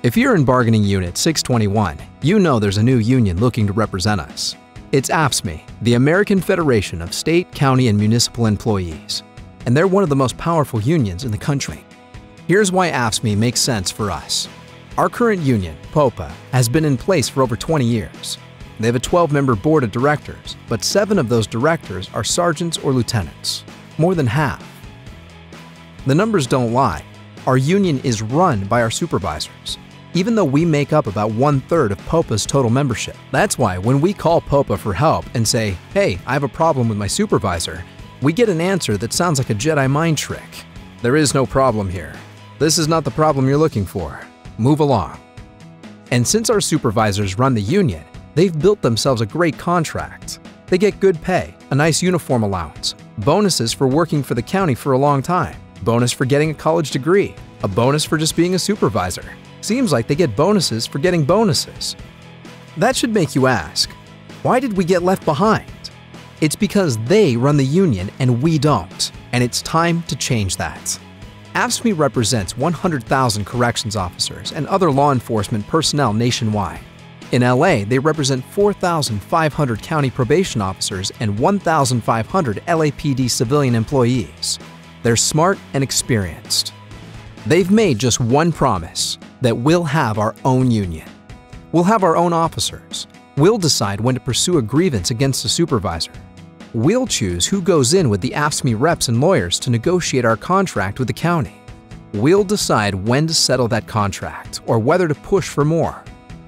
If you're in bargaining unit 621, you know there's a new union looking to represent us. It's AFSCME, the American Federation of State, County, and Municipal Employees, and they're one of the most powerful unions in the country. Here's why AFSCME makes sense for us. Our current union, PPOA, has been in place for over 20 years. They have a 12-member board of directors, but 7 of those directors are sergeants or lieutenants, more than half. The numbers don't lie. Our union is run by our supervisors, even though we make up about 1/3 of PPOA's total membership. That's why when we call PPOA for help and say, "Hey, I have a problem with my supervisor," we get an answer that sounds like a Jedi mind trick. There is no problem here. This is not the problem you're looking for. Move along. And since our supervisors run the union, they've built themselves a great contract. They get good pay, a nice uniform allowance, bonuses for working for the county for a long time, bonus for getting a college degree, a bonus for just being a supervisor. Seems like they get bonuses for getting bonuses. That should make you ask, why did we get left behind? It's because they run the union and we don't, and it's time to change that. AFSCME represents 100,000 corrections officers and other law enforcement personnel nationwide. In LA, they represent 4,500 county probation officers and 1,500 LAPD civilian employees. They're smart and experienced. They've made just one promise, that we'll have our own union. We'll have our own officers. We'll decide when to pursue a grievance against a supervisor. We'll choose who goes in with the AFSCME reps and lawyers to negotiate our contract with the county. We'll decide when to settle that contract or whether to push for more.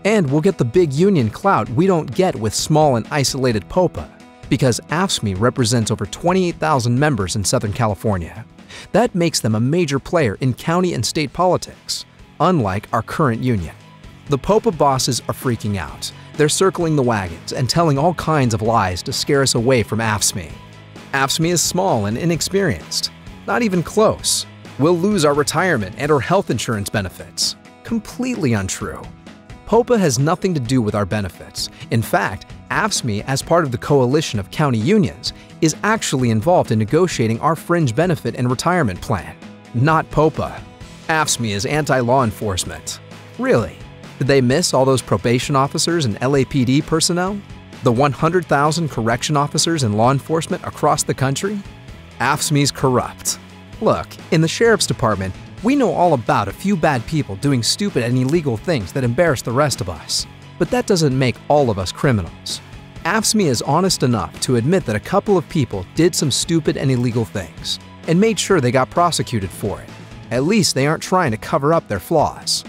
And we'll get the big union clout we don't get with small and isolated PPOA, because AFSCME represents over 28,000 members in Southern California. That makes them a major player in county and state politics, unlike our current union. The PPOA bosses are freaking out. They're circling the wagons and telling all kinds of lies to scare us away from AFSCME. AFSCME is small and inexperienced. Not even close. We'll lose our retirement and our health insurance benefits. Completely untrue. PPOA has nothing to do with our benefits. In fact, AFSCME, as part of the coalition of county unions, is actually involved in negotiating our fringe benefit and retirement plan, not PPOA. AFSCME is anti-law enforcement. Really? Did they miss all those probation officers and LAPD personnel? The 100,000 correction officers and law enforcement across the country? AFSCME's corrupt. Look, in the sheriff's department, we know all about a few bad people doing stupid and illegal things that embarrass the rest of us. But that doesn't make all of us criminals. AFSCME is honest enough to admit that a couple of people did some stupid and illegal things, and made sure they got prosecuted for it. At least they aren't trying to cover up their flaws.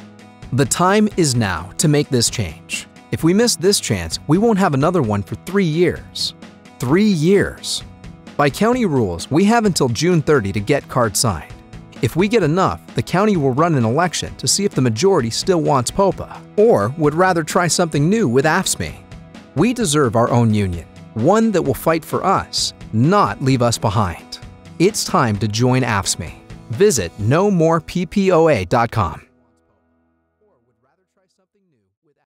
The time is now to make this change. If we miss this chance, we won't have another one for 3 years. 3 years. By county rules, we have until June 30 to get cards signed. If we get enough, the county will run an election to see if the majority still wants PPOA, or would rather try something new with AFSCME. We deserve our own union, one that will fight for us, not leave us behind. It's time to join AFSCME. Visit KnowMorePPOA.com.